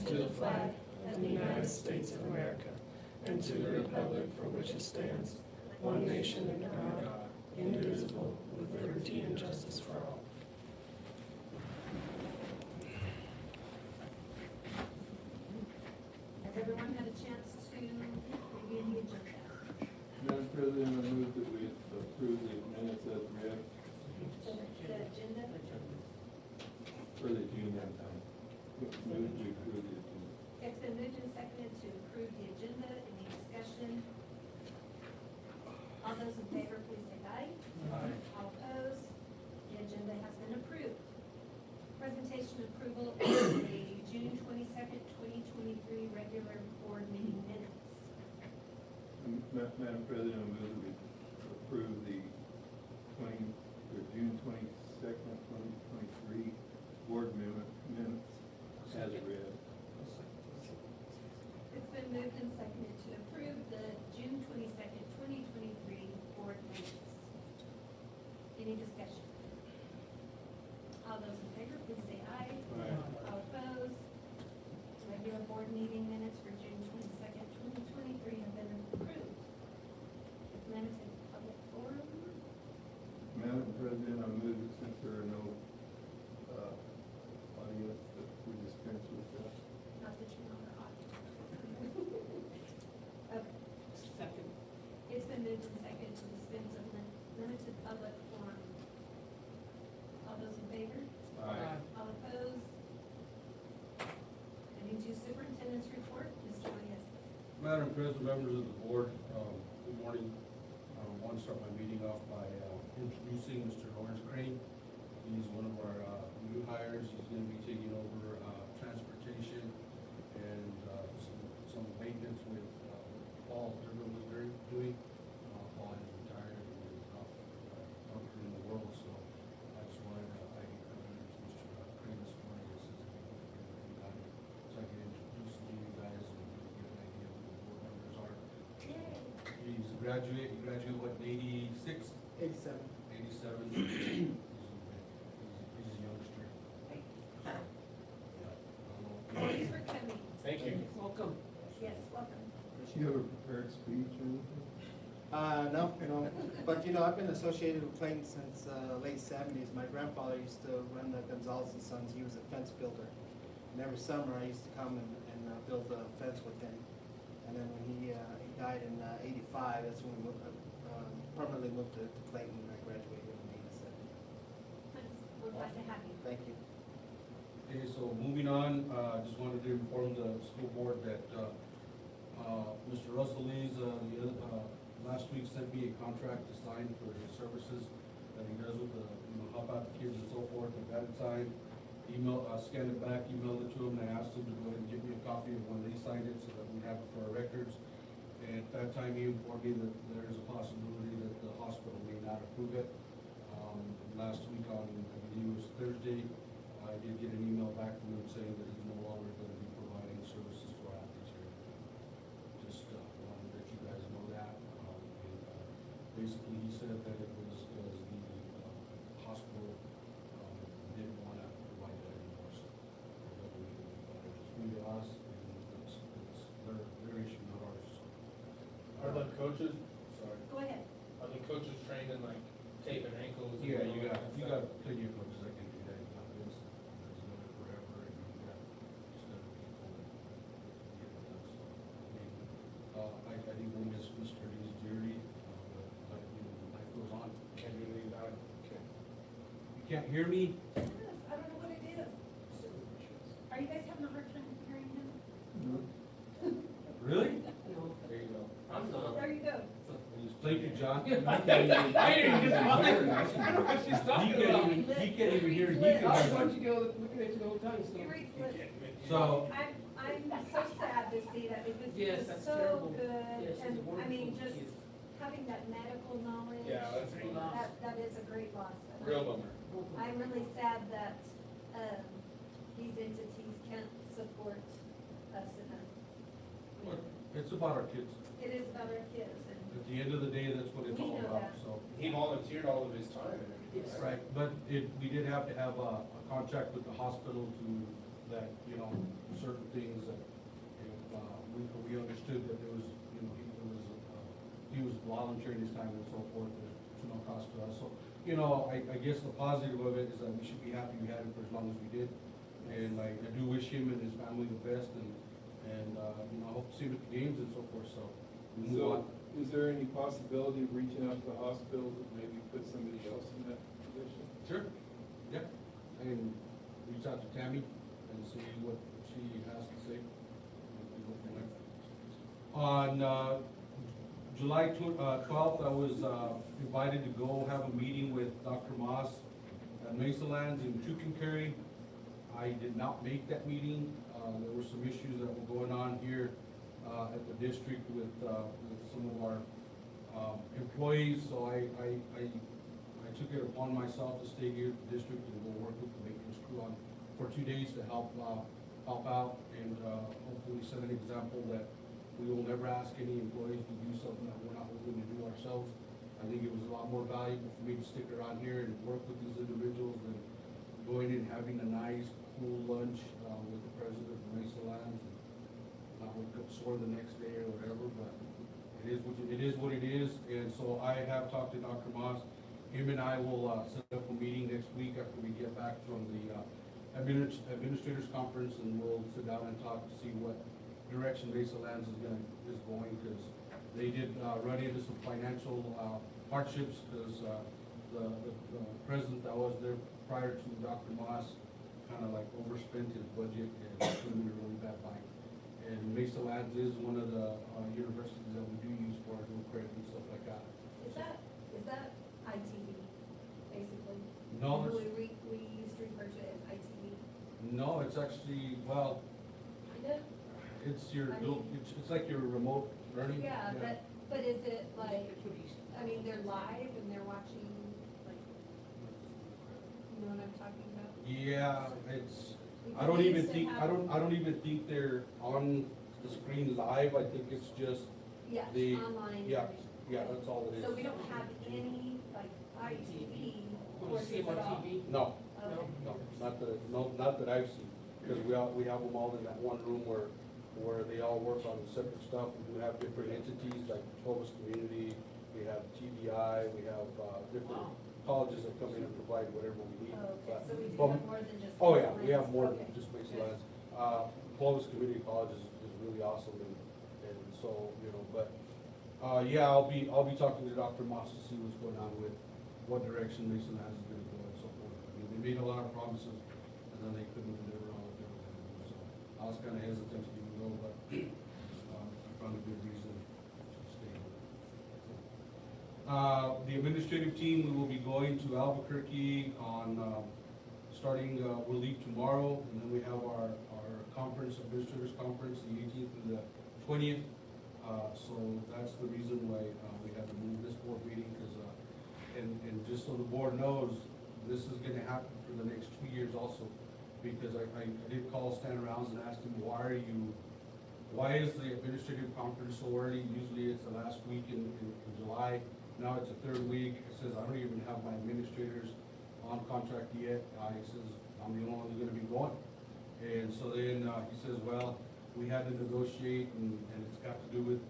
to the flag of the United States of America, and to the republic for which it stands, one nation under God, indivisible, with liberty and justice for all. Has everyone had a chance to review the agenda? Madam President, I move that we approve the minutes as read The agenda? for the June time. Move to approve the agenda. It's been moved and seconded to approve the agenda. Any discussion? All those in favor, please say aye. Aye. All opposed? The agenda has been approved. Presentation approval of the June 22nd, 2023 regular board meeting minutes. Madam President, I move that we approve the June 22nd, 2023 board minutes as read. It's been moved and seconded to approve the June 22nd, 2023 board minutes. Any discussion? All those in favor, please say aye. Aye. All opposed? Regular board meeting minutes for June 22nd, 2023 have been approved. Limited public forum. Madam President, I move that since there are no audience, that we dispense with that. Not that you're not our audience. Okay. Second. It's been moved and seconded to dispense of limited public forum. All those in favor? Aye. All opposed? Heading to superintendent's report, Mr. Leeskus. Madam President, members of the board, good morning. I want to start my meeting off by introducing Mr. Lawrence Crane. He's one of our new hires. He's going to be taking over transportation and some maintenance with Paul Irvin was doing. Paul has retired and is off in the world, so that's why I introduced Mr. Crane this morning. So I can introduce you guys and get an idea of who the board members are. He's a graduate. He graduated what, in 86? 87. 87. He's a youngster. Thanks for coming. Thank you. Welcome. Yes, welcome. Does she have a prepared speech or anything? No, but I've been associated with Clayton since late 70s. My grandfather used to run the Gonzalez and Sons. He was a fence builder. And every summer I used to come and build a fence with him. And then when he died in 85, that's when we permanently moved to Clayton. I graduated in 87. We're glad to have you. Thank you. Okay, so moving on, just wanted to inform the school board that Mr. Russell Lee's last week sent me a contract to sign for his services that he does with the, help out the kids and so forth. I got it signed, scanned it back, emailed it to him, and I asked him to go ahead and give me a copy of when they signed it so that we have it for our records. And at that time, he informed me that there is a possibility that the hospital may not approve it. Last week on, I believe it was Thursday, I did get an email back from him saying that he's no longer going to be providing services to our athletes here. Just wanted to let you guys know that. Basically, he said that it was because the hospital didn't want to provide that anymore. So it's really us, and it's their issue, not ours. Are the coaches, sorry, Go ahead. are the coaches trained in like taping ankles? and Yeah, all you that got stuff? plenty of coaches that can do that. You got Vince, that's done it forever, and you got just other people that get it done. So, I think we'll miss Mr. Lee's dearly, but life goes on. Can you leave that? Okay. You can't hear me? Yes, I don't know what it is. Are you guys having a hard time hearing him? Really? There you go. Oh, there you go. Thank you, John. I didn't just I don't know what she's talking about. He can't even hear, he I was can watching you looking at you the whole time, so. He reads lips. So, I'm so sad to see that because he Yes, was that's so terrible. good. Yes, he's And I wonderful. mean, just He is. having that medical knowledge. Yeah, that's a loss. That is a great loss. And Real bummer. I'm really sad that these entities can't support us in that. it's about our kids. It is about our kids and. At the end of the day, that's what it's We all know about, that. so. He volunteered all of his time and everything. Yes. Right, but we did have to have a contract with the hospital to that, you know, certain things that if, we understood that there was, you know, he was volunteering his time and so forth, there's no cost to us. So, you know, I guess the positive of it is that we should be happy we had him for as long as we did. And I do wish him and his family the best, and you know, I hope to see him at the games and so forth, so we move on. So, is there any possibility of reaching out to the hospital to maybe put somebody else in that position? Sure, yeah, I can reach out to Tammy and see what she has to say. And go from there. On July 12th, I was invited to go have a meeting with Dr. Moss at Mesa Lands in Tucumcari. I did not make that meeting. There were some issues that were going on here at the district with some of our employees, so I took it upon myself to stay here at the district and go work with the maintenance crew on for 2 days to help out and hopefully set an example that we will never ask any employees to do something that we're not willing to do ourselves. I think it was a lot more valuable for me to stick around here and work with these individuals than going and having a nice, cool lunch with the president of Mesa Lands. Not wake up sore the next day or whatever, but it is what it is. And so I have talked to Dr. Moss. Him and I will set up a meeting next week after we get back from the administrators conference, and we'll sit down and talk to see what direction Mesa Lands is going, because they did run into some financial hardships, because the president that was there prior to Dr. Moss kind of like overspent his budget and put him in a really bad bind. And Mesa Lands is one of the universities that we do use for our dual credit and stuff like that. Is that ITV, basically? No, We used to refer to it as ITV. No, it's actually, well, Kind of? it's your, I mean- it's like your remote learning. Yeah, but is it like, I mean, they're live and they're watching, like, you know what I'm talking about? Yeah, it's, Because I don't they even used to think, have- I don't even think they're on the screen live. I think it's just, Yeah, the- online. yeah, information. yeah, that's all it is. So we don't have any, like, ITV courses see them at on all? TV? No, Okay. not that I've seen, because we have them all in that one room where they all work on separate stuff. We do have different entities, like Clovis Community, we have TBI, we have different colleges that come in and provide whatever we need. Oh, okay, so we do But- have more than just. Oh, yeah, we Mesa have more Lands. than Okay. just Mesa Good. Lands. Clovis Community College is really awesome, and so, you know, but, yeah, I'll be talking to Dr. Moss to see what's going on with what direction Mesa Lands is gonna go and so forth. I mean, they made a lot of promises, and then they couldn't deliver on what they were gonna do, so I was kinda hesitant to even go, but, I found a good reason to stay. The administrative team, we will be going to Albuquerque on, starting, we'll leave tomorrow, and then we have our conference, administrators conference, the 18th and the 20th. So that's the reason why we had to move this board meeting, because, and just so the board knows, this is gonna happen for the next 2 years also, because I did call Stan Rounds and asked him, why is the administrative conference so early? Usually it's the last week in July. Now it's the third week. It says, I don't even have my administrators on contract yet. He says, I'm the only one who's gonna be going. And so then, he says, well, we had to negotiate, and it's got to do with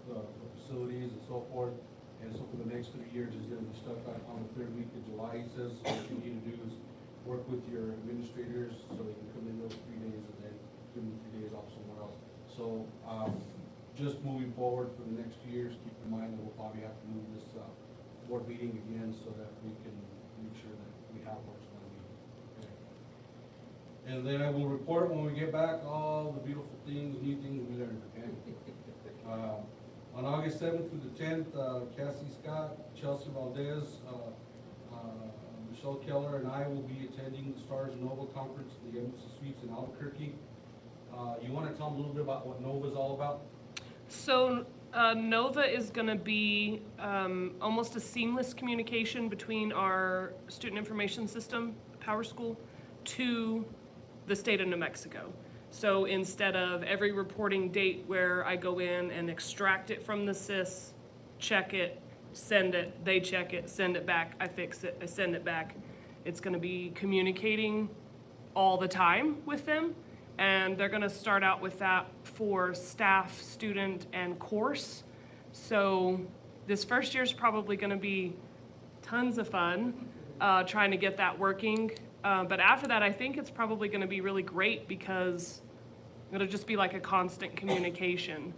the facilities and so forth. And so for the next 3 years, he's gonna be stuck on the third week of July. He says, what you need to do is work with your administrators so they can come in those 3 days and then give them 3 days off somewhere else. So, just moving forward for the next 2 years, keep in mind that we'll probably have to move this, board meeting again so that we can make sure that we have what's going to be. Okay. And then I will report when we get back all the beautiful things, new things we learned, okay? On August 7th through the 10th, Cassie Scott, Chelsea Valdez, Michelle Keller, and I will be attending the Stars Nova Conference at the Embassy Suites in Albuquerque. You want to tell them a little bit about what Nova is all about? So Nova is going to be almost a seamless communication between our student information system, Power School, to the state of New Mexico. So instead of every reporting date where I go in and extract it from the SIS, check it, send it, they check it, send it back, I fix it, I send it back, it's going to be communicating all the time with them. And they're gonna start out with that for staff, student, and course. So this first year is probably gonna be tons of fun, trying to get that working. But after that, I think it's probably gonna be really great because it'll just be like a constant communication.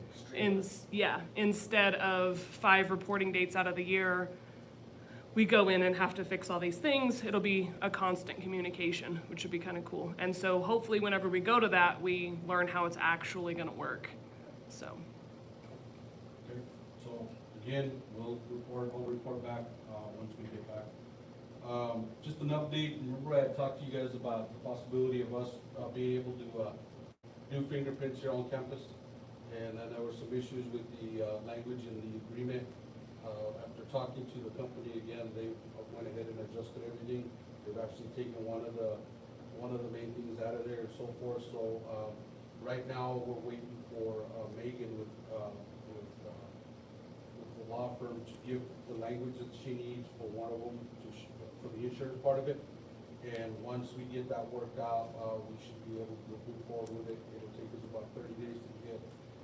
Instead of 5 reporting dates out of the year, we go in and have to fix all these things. It'll be a constant communication, which would be kind of cool. And so hopefully whenever we go to that, we learn how it's actually gonna work, so. Okay, so again, we'll report back, once we get back. Just an update, remember I had talked to you guys about the possibility of us, being able to, do fingerprints here on campus? And then there were some issues with the, language in the agreement. After talking to the company again, they went ahead and adjusted everything. They've actually taken one of the main things out of there and so forth, so, right now, we're waiting for, Megan with the law firm to give the language that she needs for one of them for the insurance part of it. And once we get that worked out, we should be able to move forward with it. It'll take us about 30 days to get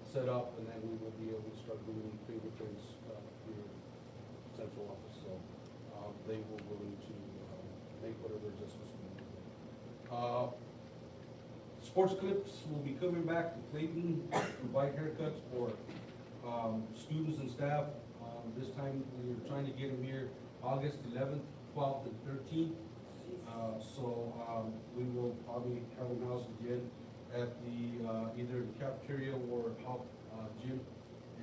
set up, and then we will be able to start doing fingerprints, here in central office. So, they were willing to, make whatever adjustments we need. Sports Clips will be coming back to Clayton to provide haircuts for, students and staff. This time, we were trying to get them here August 11th, 12th, and 13th. We will probably have them housed again at the, either the cafeteria or hop, gym.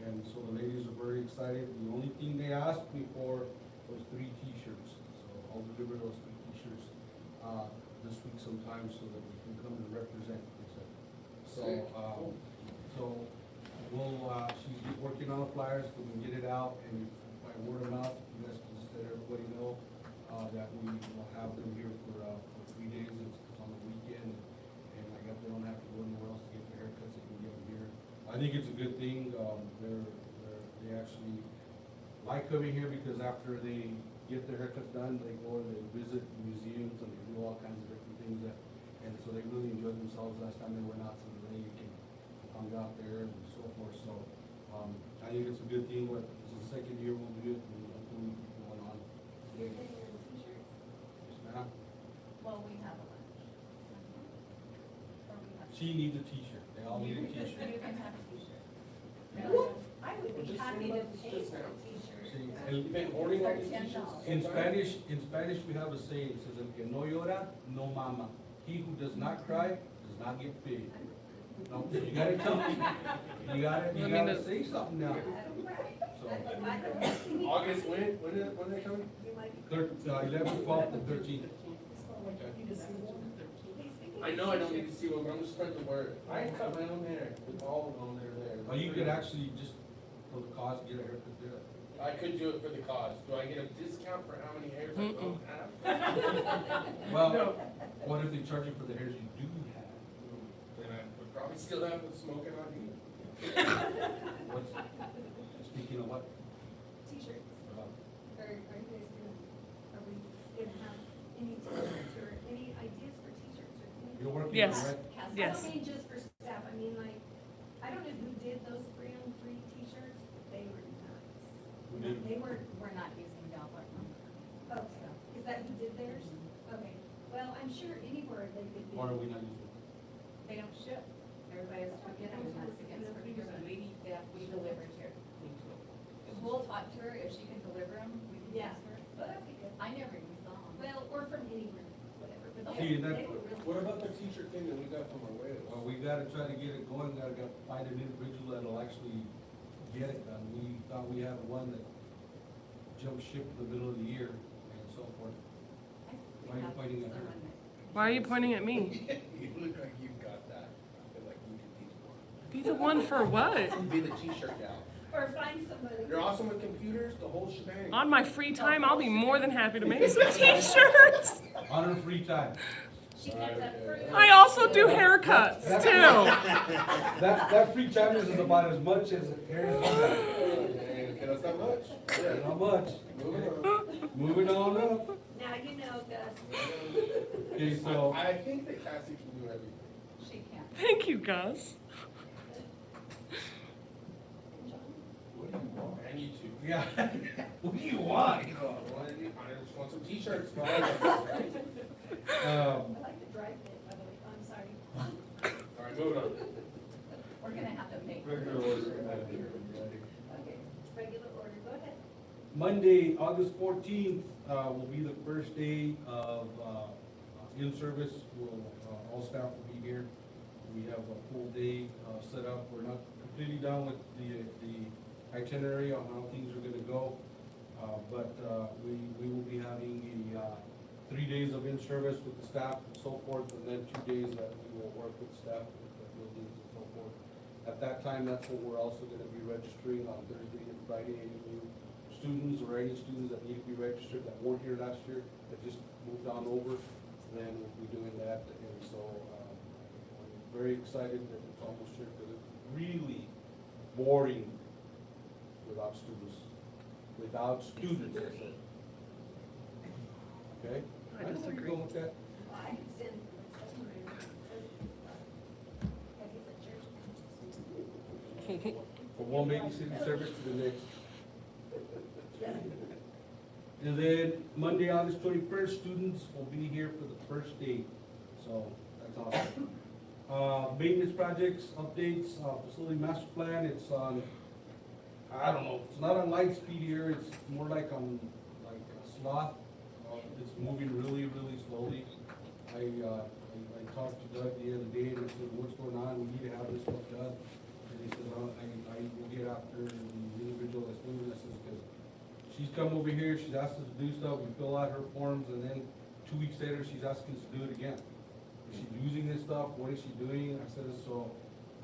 And so the ladies are very excited. The only thing they asked me for was 3 t-shirts. So I'll deliver those 3 t-shirts, this week sometime so that we can come and represent. So, we'll, she's working on the flyers, we can get it out, and by word of mouth, you guys can just let everybody know, that we will have them here for 3 days. It's on the weekend, and I guess they don't have to go anywhere else to get their haircuts, they can get them here. I think it's a good thing, they actually like coming here because after they get their haircuts done, they go and they visit museums and they do all kinds of different things and so they really enjoyed themselves last time they went out to the lake and hung out there and so forth. So, I think it's a good thing. This is the second year we'll do it, and hopefully we'll keep going on. You're getting your t-shirts? Yes, ma'am. Well, we have a lunch. Or we have. She needs a t-shirt. They all need a t-shirt. You can have a t-shirt. I would be happy to pay for a t-shirt. See, You've been hoarding all these For $10. t-shirts? in Spanish we have a saying, it says, "El que no llora, no mama." He who does not cry does not get paid. No, so you gotta tell me, you gotta say something now. I don't cry. So, I don't see me. August, when are they coming? You might be. 11th, 12th, and 13th. I know I don't need to see one, but I'm just spreading the word. I cut my own hair with all of them that are there. Or you could actually just, for the cost, get a haircut there. I could do it for the cost. Do I get a discount for how many hairs I don't have? Well, what if they charge you for the hairs you do have? Then I would probably still have the smoking on me. What's, speaking of what? T-shirts. Uh, Are you guys gonna, are we gonna have any t-shirts or any ideas for t-shirts or anything? You're working on Yes. it, right? I Yes. don't mean just for staff, I mean like, I don't know who did those 3-on-3 t-shirts, but they were nice. Who did? They were, We're not using Gallup number. okay, is that who did theirs? Okay, well, I'm sure anywhere they could be. Or are we not using? They don't ship. Everybody has to get them and that's against procurement. We deliver here. We'll talk to her, if she can deliver them, we can Yeah. ask her. But that'd be good. I never even saw them. Well, or from anywhere, whatever, but See, they that- they were really. What about the t-shirt thing that we got from our whales? Well, we gotta try to get it going, gotta find an individual that'll actually get it done. We thought we had one that jumped ship in the middle of the year and so forth. Why are you pointing at her? Why are you pointing at me? You look like you've got that. I feel like you could teach one. Be the one for what? Be the t-shirt gal. Or find somebody. You're awesome with computers, the whole shebang. On my free time, I'll be more than happy to make some t-shirts. On her free time. She cuts up fruit. I also do haircuts too. That free time is about as much as hair as you got. And that's not much. Yeah. Not much. Moving on. Moving on up. Now you know, Gus. Okay, so, I think that Cassie can do everything. She can't. Thank you, Gus. And John? What do you want? And you too. Yeah. What do you want? I just want some t-shirts. Um, I like the dry fit, by the way, I'm sorry. All right, moving on. We're gonna have to make. Regular order, Madam Chair. Okay, regular order, go ahead. Monday, August 14th, will be the first day of in-service. All staff will be here. We have a full day set up. We're not completely done with the itinerary on how things are gonna go. But we will be having 3 days of in-service with the staff and so forth, and then 2 days that we will work with staff with the buildings and so forth. At that time, that's when we're also gonna be registering on Thursday and Friday, any new students or any students that need to be registered that weren't here last year, that just moved on over, then we'll be doing that. And so, I'm very excited that it's almost here, because it's really boring without students. Without students, I said. Okay? I know where you're disagree. going with that. Well, I can send someone, like it's a church. From one babysitting service to the next. And then Monday, August 21st, students will be here for the first day, so that's awesome. Maintenance projects, updates, facility master plan, it's on, I don't know, it's not on light speed here, it's more like on, like a sloth. It's moving really, really slowly. I talked to Doug the other day and I said, what's going on, we need to have this stuff done. And he says, I will get after the individual that's doing this, because she's come over here, she's asked us to do stuff, we fill out her forms, and then 2 weeks later, she's asking us to do it again. Is she using this stuff? What is she doing? I said, so,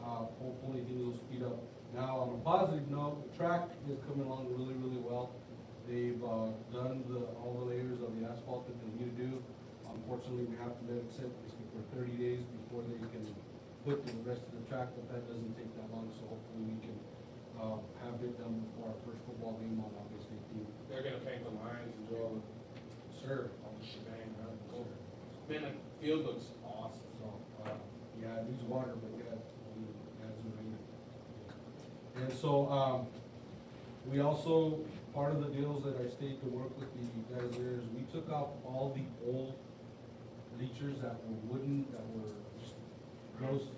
hopefully things will speed up. Now, on a positive note, the track is coming along really, really well. They've, done all the layers of the asphalt that they need to do. Unfortunately, we have to let it sit for 30 days before they can put the rest of the track, but that doesn't take that long, so hopefully we can, have it done before our first football game on August 18th. They're gonna paint the lines and do all the, Sure. all the shebang, huh? Man, the field looks awesome. So, yeah, it needs water, but yeah, it hasn't rained. And so, we also, part of the deals that I stayed to work with the guys there is we took out all the old bleachers that were wooden, that were just gross.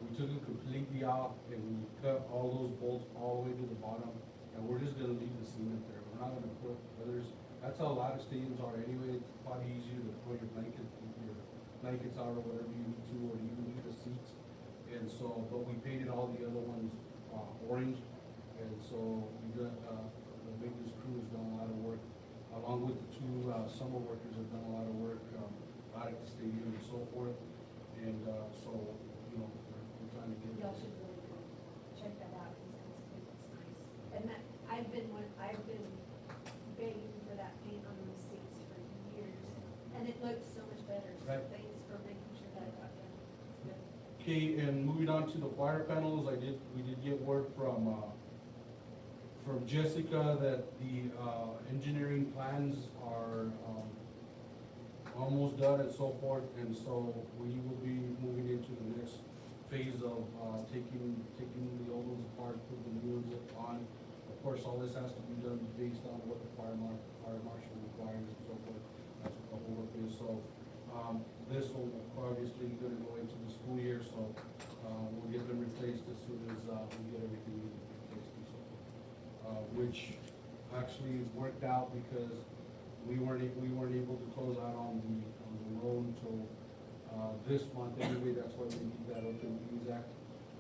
We took it completely out and we cut all those bolts all the way to the bottom, and we're just gonna leave the cement there. We're not gonna put others. That's how a lot of stadiums are anyway. It's probably easier to throw your blankets out or whatever you need to, or even leave the seats. And so, but we painted all the other ones, orange. And so we got, the maintenance crew has done a lot of work, along with the two, summer workers have done a lot of work, out at the stadium and so forth. And, so, you know, we're trying to get. Y'all should really go check that out, because it's nice. And that, I've been begging for that paint on those seats for years, and it looks so much better, so Right. thanks for making sure that got done. It's good. Okay, and moving on to the fire panels, we did get word from Jessica that the, engineering plans are, almost done and so forth, and so we will be moving into the next phase of, taking the old ones apart, putting the new ones on. Of course, all this has to be done based on what the fire marshal requires and so forth. That's what the whole work is, so, this will obviously gonna go into the school year, so, we'll get them replaced as soon as, we get everything replaced and so forth. Which actually worked out because we weren't able to close out on the loan until, this month anyway. That's why we need that open meetings act.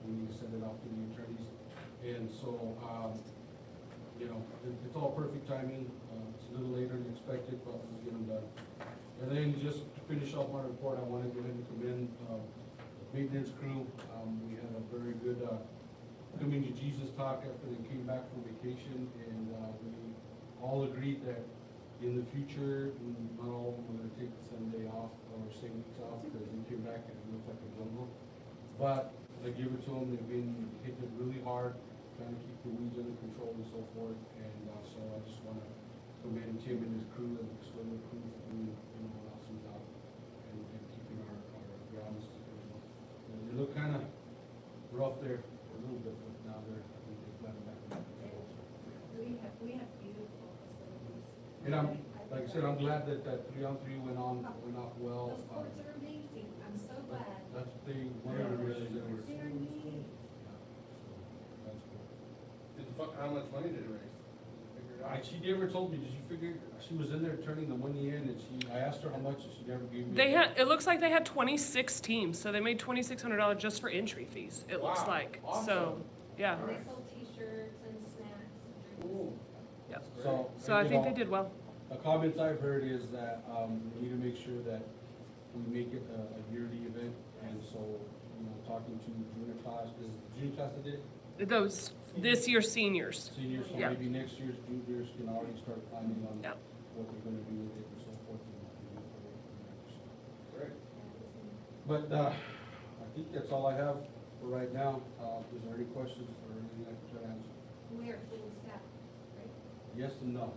We need to send it off to the attorneys. And so, you know, it's all perfect timing. It's a little later than expected, but we'll get them done. And then just to finish off my report, I want to go ahead and commend, the maintenance crew. We had a very good, coming to Jesus talk after they came back from vacation, and, we all agreed that in the future, not all of them were gonna take the same day off or same weeks off, because they came back and it looked like a jungle. But I give it to them, they've been hitting it really hard, trying to keep the weeds under control and so forth, and, so I just wanna commend Tim and his crew and the custodial crew for doing, an awesome job and keeping our grounds, It looked kinda rough there for a little bit, but now they're, I think they've gotten back under control. We have beautiful facilities. And I'm, like I said, I'm glad that that 3-on-3 went off well. Those courts are amazing, I'm so glad. That's, they, one of the reasons they were. They're neat. That's cool. How much money did it raise? Figure it out. She never told me, did you figure, she was in there turning the money in, and I asked her how much, and she never gave me. It looks like they had 26 teams, so they made $2,600 just for entry fees, it looks Wow, like. So, awesome. yeah, And they sold t-shirts and snacks and drinks. Ooh, Yep. So. I you think know, they did well. The comments I've heard is that, we need to make sure that we make it a yearly event, and so, you know, talking to junior class, is it junior class that did it? Those, this year's seniors. Seniors, so Yeah. maybe next year's juniors can already start planning on Yeah. what they're gonna do with it and so forth. And what they do for it and that, so. great. But, I think that's all I have for right now. Is there any questions or anything I can try to answer? We are fully staffed, right? Yes and no.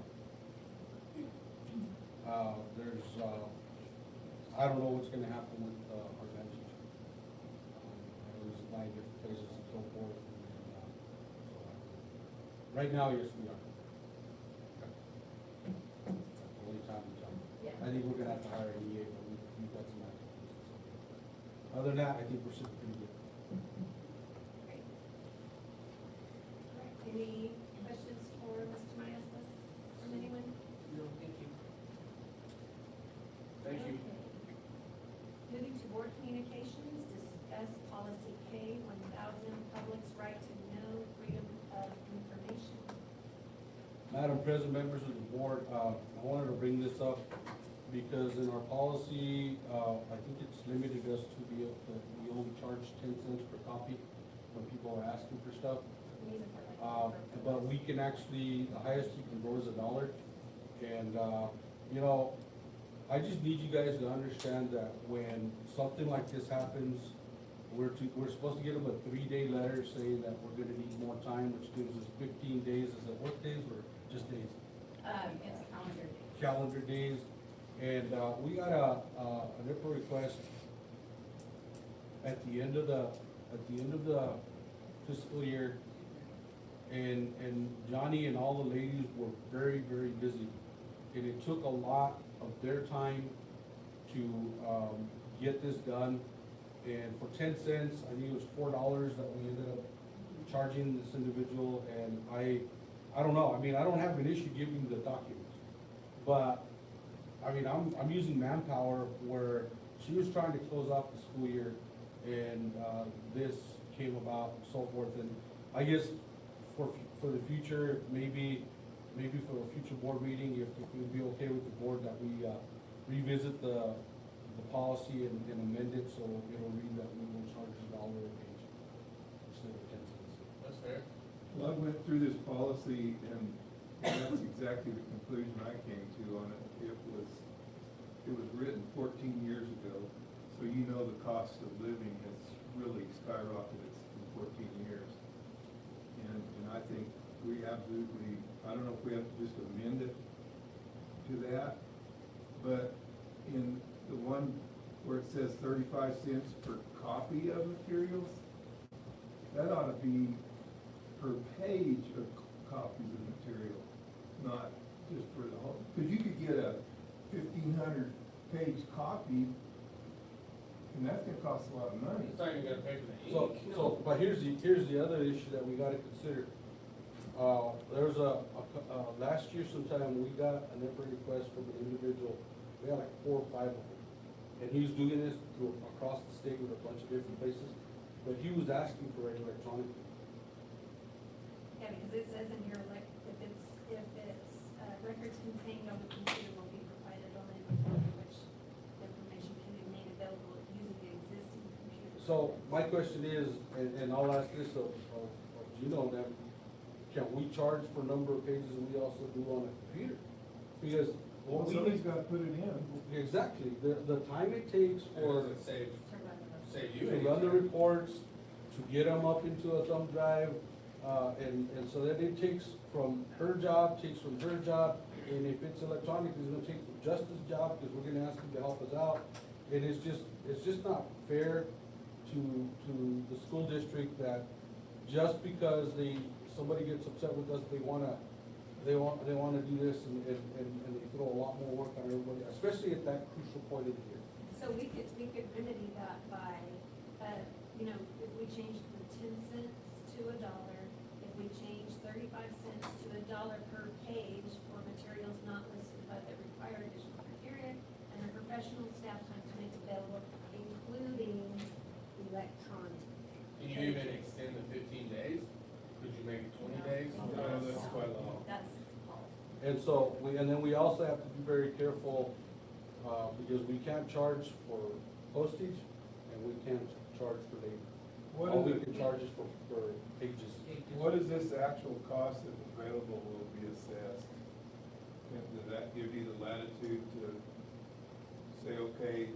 There's, I don't know what's gonna happen with, our band teacher. I was applying different places and so forth, and, so, right now, yes, we are. Only time to tell. Yeah. I think we're gonna have to hire an EA, but we've got some applications. Other than that, I think we're sitting pretty good. Great. All right, any questions for Mr. Maestas from anyone? No, thank you. Thank you. Okay. Moving to board communications, discuss policy K 1000, public's right to know, freedom of information. Madam President, members of the board, I wanted to bring this up because in our policy, I think it's limited us to be, we only charge 10 cents per copy when people are asking for stuff. We use it for like. But we can actually, the highest you can go is $1. And, you know, I just need you guys to understand that when something like this happens, we're supposed to get them a 3-day letter saying that we're gonna need more time, which gives us 15 days. Is it work days or just days? It's calendar day. Calendar days. And, we got a NIPA request at the end of the fiscal year. And Johnny and all the ladies were very, very busy. And it took a lot of their time to, get this done. And for 10 cents, I think it was $4 that we ended up charging this individual. And I don't know, I mean, I don't have an issue giving the documents. But, I mean, I'm using manpower where she was trying to close out the school year. And, this came about and so forth. And I guess for the future, maybe for a future board meeting, if it would be okay with the board, that we revisit the policy and amend it, so it'll read that we will charge $1 a page instead of 10 cents. That's fair. Well, I went through this policy and that's exactly the conclusion I came to on it. It was written 14 years ago, so you know the cost of living has really skyrocketed in 14 years. And I think we absolutely, I don't know if we have to just amend it to that, but in the one where it says 35 cents per copy of materials, that ought to be per page of copies of material, not just for the whole, because you could get a 1,500 page copy, and that's gonna cost a lot of money. It's not even gonna pay for the So, ink. but here's the other issue that we gotta consider. There's last year sometime, we got a NIPA request from an individual, we had like 4 or 5 of them. And he was doing this across the state with a bunch of different places, but he was asking for it electronically. Yeah, because it says in here, like, if it's, records contained on the computer will be provided on any form in which the information can be made available using the existing computer. So my question is, and I'll ask this of Gino and them, can we charge for number of pages that we also do on a computer? Because Well, what we somebody's need, gotta put it in. exactly, the time it takes for, Does it save, To run the- save you to any run the time? reports, to get them up into a thumb drive, and so that it takes from her job, takes from her job, and if it's electronic, it's gonna take from Justin's job, because we're gonna ask him to help us out. And it's just not fair to to the school district that just because somebody gets upset with us, they wanna do this and they throw a lot more work on everybody, especially at that crucial point of the year. So we could remedy that by, you know, if we change the 10 cents to $1, if we change 35 cents to $1 per page for materials not listed but that require additional criteria, and the professional staff time to make available, including electronic. Can you even extend the 15 days? Could you make it 20 days? No, that's quite long. That's all. And so, and then we also have to be very careful, because we can't charge for postage and we can't charge for labor. What All is we it- can charge is for pages. What is this actual cost that's available will be assessed? And does that give you the latitude to say, okay,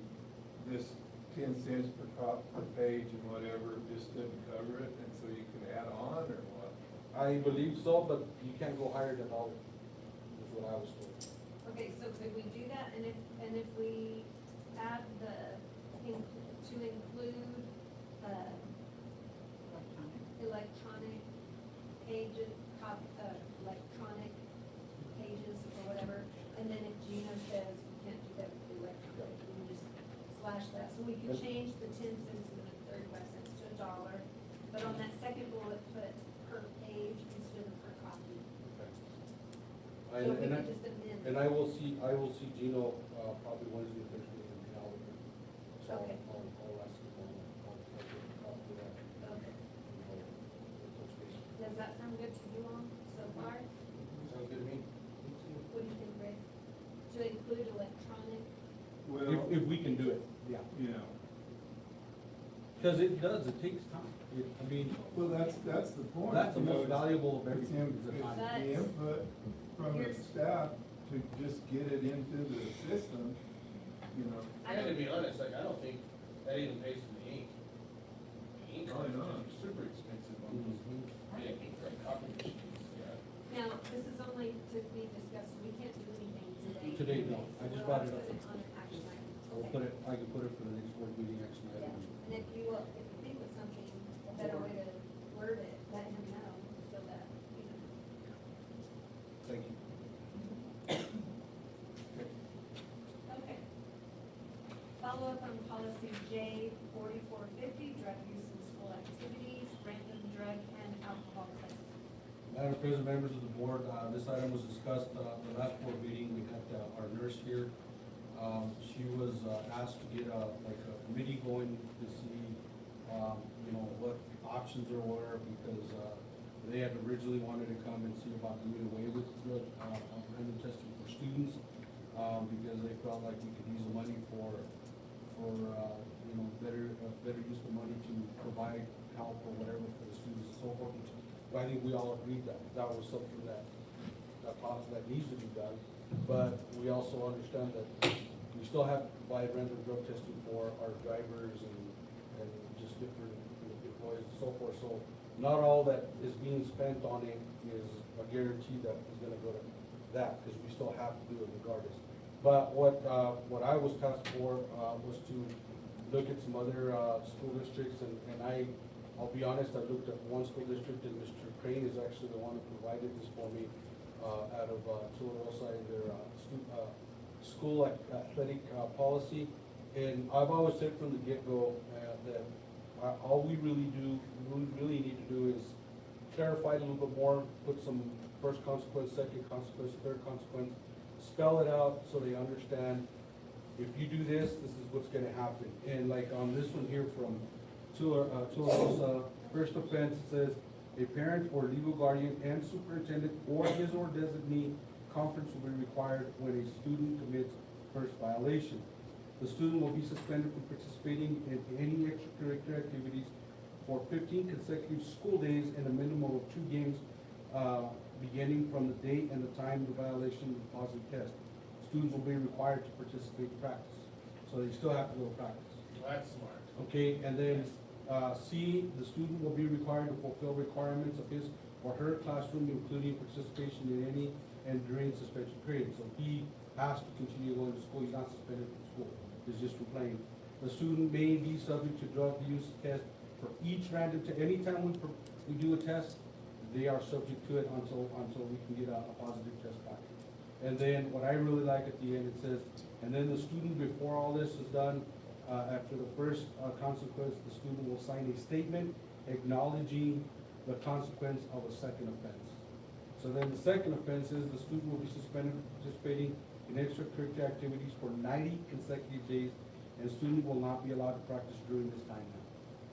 this 10 cents per page and whatever just didn't cover it, and so you can add on, or what? I believe so, but you can't go higher than $1, is what I was told. Okay, so could we do that, and if we add to include electronic pages, electronic pages or whatever, and then if Gina says we can't do that with electronic, we can just slash that, so we can change the 10 cents and the 35 cents to $1, but on that second bullet, put per page instead of per copy. So we And can just amend. I will see Gino, probably Wednesday, Thursday, in Albuquerque. So Okay. I'll ask him, I'll get a copy of that. Okay. and we'll touch base. Does that sound good to you all so far? Sounds good to me. What do you think, Rick? To include electronic? Well, If we can do it, yeah. you know, Because it takes time. I mean, well, that's the point. that's the you know, most valuable of it's everything, is the it's time. the input from the Here's- staff to just get it into the system, you know. And to be honest, like, I don't think that even pays for the ink. The ink Probably not. cartridges are super expensive on those big, like, copy machines, yeah. Now, this is only to be discussed, so we can't do anything today. Today, no. So I just we'll brought have it to up. put on an action item. I'll Okay. put it, I can put it for the next board meeting, action Yeah, item. and if you think of something, a better way to word it, let him know, so that, you know. Thank you. Okay. Follow up on policy J 4450, drug use in school activities, random drug and alcohol testing. Madam President, members of the board, this item was discussed, the last board meeting, we had our nurse here. She was asked to get a committee going to see, what options there were, because they had originally wanted to come and see about doing away with drug, random testing for students, because they felt like we could use the money for better use the money to provide help or whatever for the students and so forth. But I think we all agreed that that was something that needs to be done. But we also understand that we still have to provide random drug testing for our drivers and just different employees and so forth. So not all that is being spent on it is a guarantee that is gonna go to that, because we still have to do it regardless. But what I was tasked for, was to look at some other, school districts, and I'll be honest, I looked at one school district, and Mr. Crane is actually the one who provided this for me, out of, Tularosa, in their, school athletic, policy. And I've always said from the get-go, that all we really need to do is clarify it a little bit more, put some first consequence, second consequence, third consequence, spell it out so they understand, if you do this, this is what's gonna happen. And like on this one here from Tularosa, first offense, it says, a parent or legal guardian and superintendent or his or designee conference will be required when a student commits first violation. The student will be suspended from participating in any extracurricular activities for 15 consecutive school days and a minimum of 2 games, beginning from the date and the time of the violation of the positive test. Students will be required to participate in practice, so they still have to go to practice. That's smart. Okay, and then, C, the student will be required to fulfill requirements of his or her classroom, including participation in any and during suspension period. So he has to continue going to school, he's not suspended from school, he's just from playing. The student may be subject to drug use test for each random, anytime we do a test, they are subject to it until we can get a positive test back. And then what I really like at the end, it says, and then the student, before all this is done, after the first consequence, the student will sign a statement acknowledging the consequence of a second offense. So then the second offense is the student will be suspended from participating in extracurricular activities for 90 consecutive days, and the student will not be allowed to practice during this time now.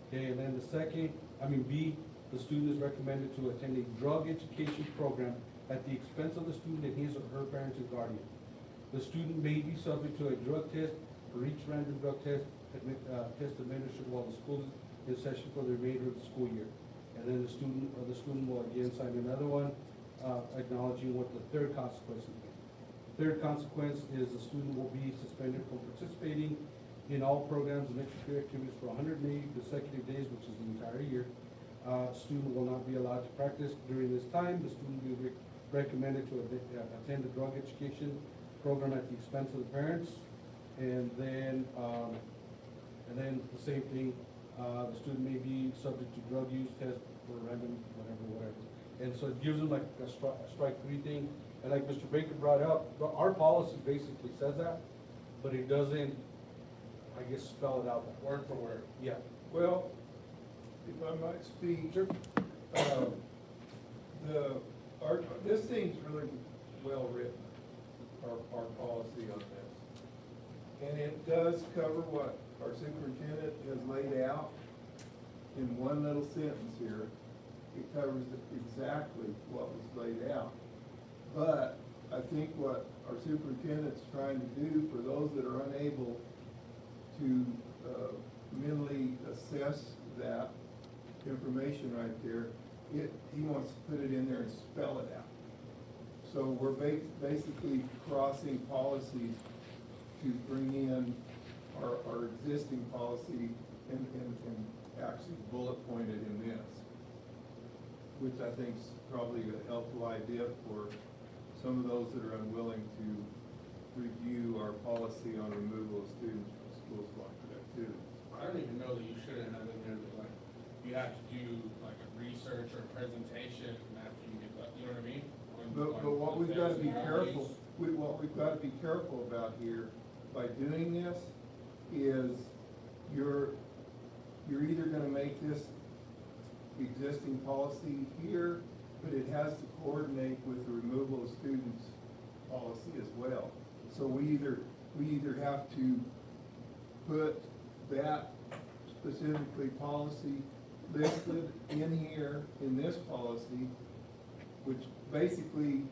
Okay, and then B, the student is recommended to attend a drug education program at the expense of the student and his or her parents and guardian. The student may be subject to a drug test for each random drug test administered while the school is in session for the remainder of the school year. And then the student will again sign another one, acknowledging what the third consequence will be. Third consequence is the student will be suspended from participating in all programs and extracurricular activities for 180 consecutive days, which is the entire year. Student will not be allowed to practice during this time. The student will be recommended to attend a drug education program at the expense of the parents. And then the same thing, the student may be subject to drug use test for random, whatever. And so it gives them like a strike three thing. And like Mr. Baker brought up, our policy basically says that, but it doesn't, I guess, spell it out Word for word. Yeah. Well, if I might speak, this thing's really well written, our policy on this. And it does cover what our superintendent has laid out in one little sentence here. It covers exactly what was laid out. But I think what our superintendent's trying to do for those that are unable to mentally assess that information right there, he wants to put it in there and spell it out. So we're basically crossing policies to bring in our existing policy and actually bullet pointed in this, which I think is probably a helpful idea for some of those that are unwilling to review our policy on removal of students from school-sponsored activities. I don't even know that you shouldn't have in there that like, you have to do like a research or a presentation after you get that, you know what I mean? But what we've got to be careful, what we've got to be careful about here, by doing this, is you're either gonna make this existing policy here, but it has to coordinate with the removal of students policy as well. So we either have to put that specifically policy listed in here in this policy, which basically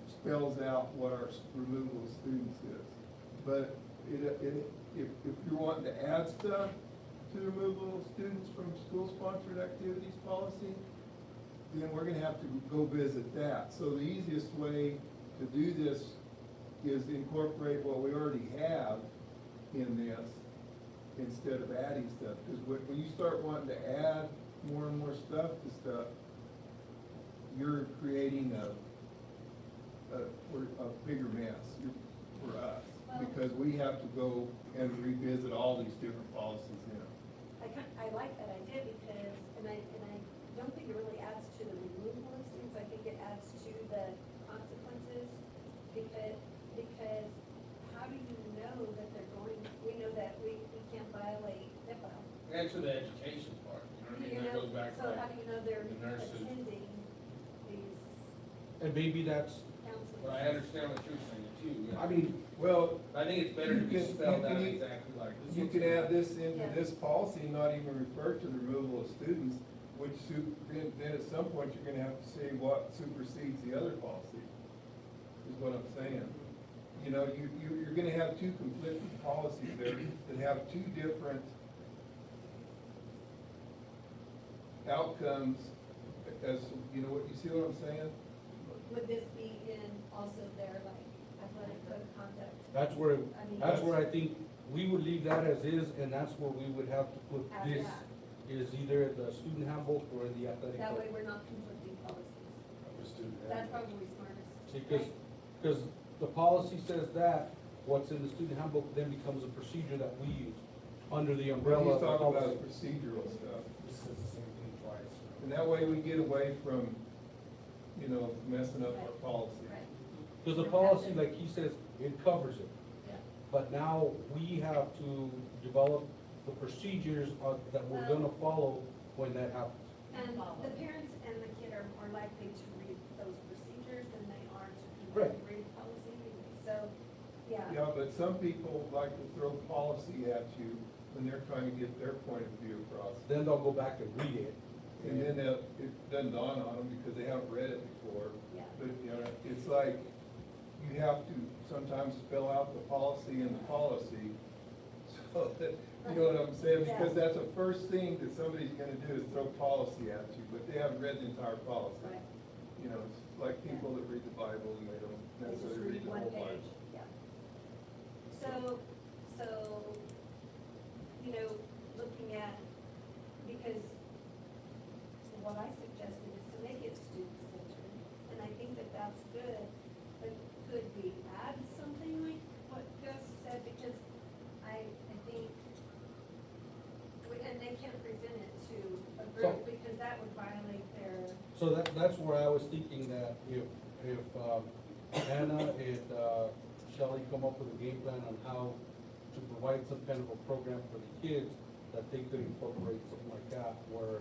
spells out what our removal of students is. But if you're wanting to add stuff to the removal of students from school-sponsored activities policy, then we're gonna have to go visit that. So the easiest way to do this is incorporate what we already have in this instead of adding stuff. Because when you start wanting to add more and more stuff to stuff, you're creating a bigger mess for us. Because we have to go and revisit all these different policies in. I like that idea because, and I don't think it really adds to the removal of students, I think it adds to the consequences, because how do you know that they're going, we know that we can't violate HIPAA. And to the education part, you know what I mean? That goes back to So like how do you know they're the nurses. attending these And maybe that's, counselors? But I understand what you're saying too. Yeah. I mean, Well, I think it's better to be you can- spelled you out can- exactly like this. you looks can good. add this into Yeah. this policy and not even refer to the removal of students, which then at some point you're gonna have to say what supersedes the other policy, is what I'm saying. You know, you're gonna have two conflicting policies there that have two different outcomes as, you know, what, you see what I'm saying? Would this be in also their like athletic code of conduct? that's where I mean- I think we would leave that as is, and that's where we would have to put Add this, that. is either the student handbook or in the athletic That way code. we're not conflicting policies. Of the student That's handbook. probably smartest. Because the policy says that, what's in the student handbook then becomes a procedure that we use. under the What umbrella he's of the talking about policy. is procedural stuff. This says the same thing twice. And that way we get away from, you know, messing up our policy. Right. Because the policy, like he says, it covers it. Yeah. But now we have to develop the procedures that we're gonna follow when that happens. And the parents and the kid are more likely to read those procedures than they are to Right. read the policy. So, yeah. Yeah, but some people like to throw policy at you when they're trying to get their point of view across. Then they'll go back and read it. And then it doesn't dawn on them because they haven't read it before. Yeah. But, you know, it's like, you have to sometimes spell out the policy in the policy, so that, you know what I'm saying? Because that's the first thing that somebody's gonna do is throw policy at you, but they haven't read the entire policy. Right. You know, it's like people that read the Bible and they don't They just necessarily read read the one whole page, Bible. yeah. So, you know, looking at, because what I suggested is to make it student-centered, and I think that that's good, but could we add something like what Gus said, because I think, and they can't present it to a group, So- because that would violate their, So that's where I was thinking that if Anna and Shelley come up with a game plan on how to provide some kind of a program for the kids, that they could incorporate something like that, where,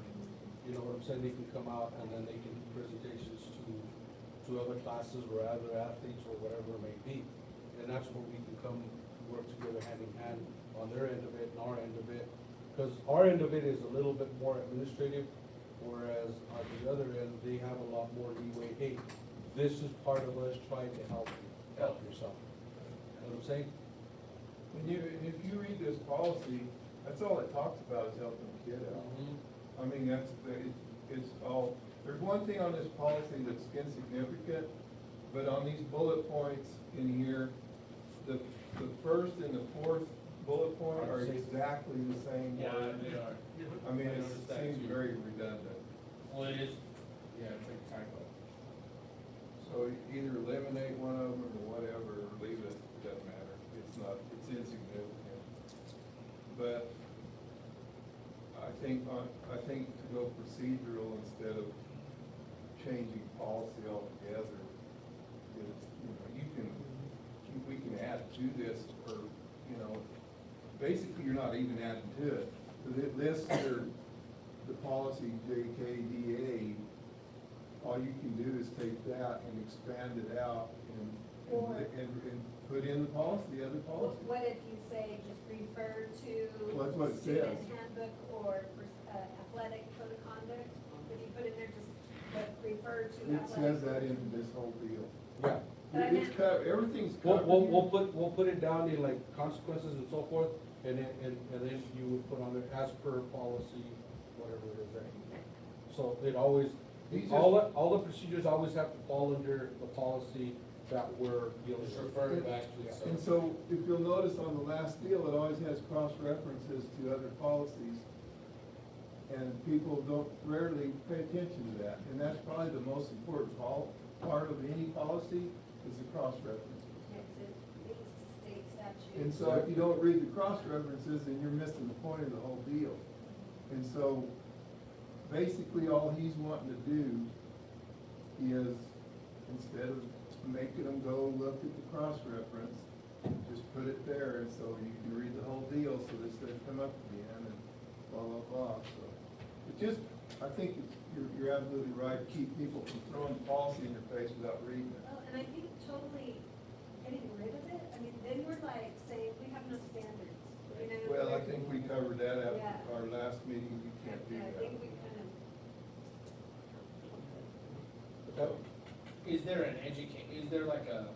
you know what I'm saying, they can come out and then they can do presentations to other classes or other athletes or whatever it may be. And that's where we can come work together hand in hand on their end of it and our end of it. Because our end of it is a little bit more administrative, whereas on the other end, they have a lot more leeway. Hey, this is part of us trying to help yourself. You know what I'm saying? And if you read this policy, that's all it talks about is helping the kid out. I mean, it's all, there's one thing on this policy that's insignificant, but on these bullet points in here, the first and the fourth bullet point are exactly the same Yeah, word. they are. I mean, I it noticed that seems too. very redundant. Well, it is, yeah, it's like a typo. So either eliminate one of them or whatever, or leave it, doesn't matter. It's insignificant. But I think to go procedural instead of changing policy altogether is, we can add to this, or, basically you're not even adding to it. Because it lists the policy JKDA, all you can do is take that and expand it out and put in the policy, the other policy. what if you say just refer to Well, that's what it student says. handbook or athletic code of conduct? If you put in there just, refer to It athletic. says that in this whole deal. Yeah. But I It's meant- everything's covered. We'll put it down in like consequences and so forth, and then you would put on there as per policy, whatever it is there. So it always, These all the procedures always have to fall under the policy that we're dealing Just with. refer back to it. And so, if you'll notice on the last deal, it always has cross-references to other policies. And people rarely pay attention to that, and that's probably the most important part of any policy, is the cross-references. Yes, it needs to state statute. And so if you don't read the cross-references, then you're missing the point of the whole deal. And so, basically, all he's wanting to do is, instead of making them go look at the cross-reference, just put it there, and so you can read the whole deal, so this doesn't come up again, and blah, blah, blah, so. It just, I think you're absolutely right, keep people from throwing policy in your face without reading it. Well, and I think totally getting rid of it, I mean, then we're like saying, we have no standards, you know? Well, I think we covered that after Yeah. our last meeting, you can't do Yeah, I that. think we kind of, Is there is there like a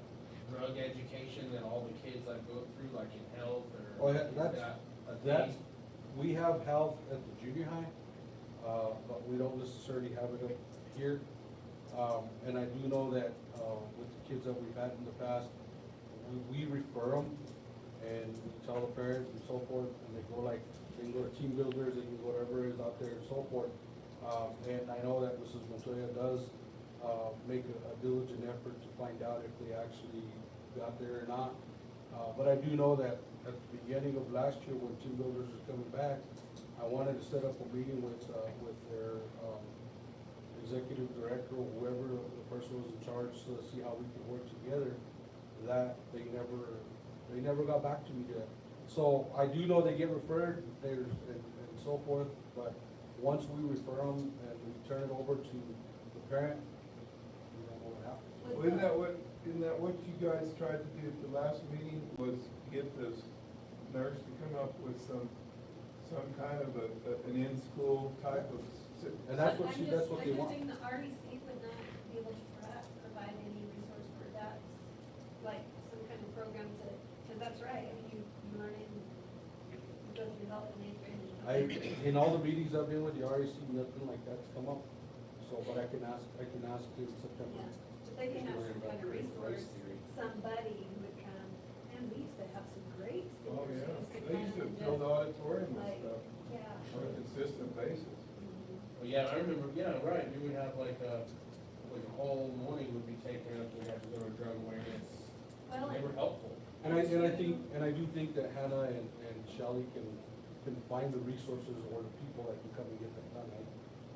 drug education that all the kids like go through, like in health or? Oh, yeah, is that's, that a that's, thing? we have health at the junior high, but we don't necessarily have it up here. And I do know that, with the kids that we've had in the past, we refer them, and we tell the parents and so forth, and they go like, they can go to team builders, they can go whatever is out there and so forth. And I know that Mrs. Montoya does, make a diligent effort to find out if they actually got there or not. But I do know that at the beginning of last year, when Team Builders was coming back, I wanted to set up a meeting with their, executive director or whoever the person was in charge, so to see how we could work together. That they never got back to me yet. So I do know they get referred, there's, and so forth, but once we refer them and we turn it over to the parent, we don't know what happens. Well, isn't that what you guys tried to do at the last meeting, was get this nurse to come up with some kind of an in-school type of. And that's what they want. I'm just suggesting the REC would not be able to provide any resource for that, like some kind of program to, because that's right, I mean, you learn it, and you go through health and nature and. In all the meetings I've been with the REC, nothing like that's come up. So, but I can ask in September. Yeah, but they can have some kind of resource, somebody who would come, and we used to have some great Oh, speakers yeah, who used to they come used to and fill the just, auditorium and like, stuff yeah. on a consistent basis. Well, yeah, I remember, yeah, right, we would have like a whole morning would be taken up, we had to go to drug awareness. Well, They were helpful. And I do think that Hannah and Shelley can find the resources or the people that can come and get that done.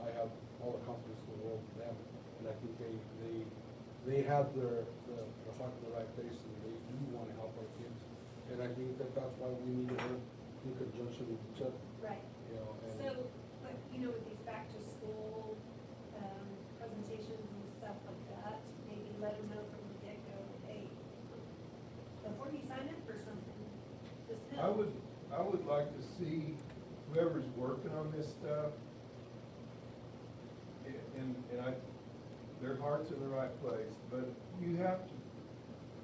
I have all the confidence in the world in them, and I think they have their heart in the right place, and they do wanna help our kids. And I think that's why we need to work in conjunction with each other, right. you know, and. So, but, you know, with these back to school, presentations and stuff like that, maybe let them know from the get-go, hey, before you sign up for something, just know. I would like to see whoever's working on this stuff, and their heart's in the right place, but you have to,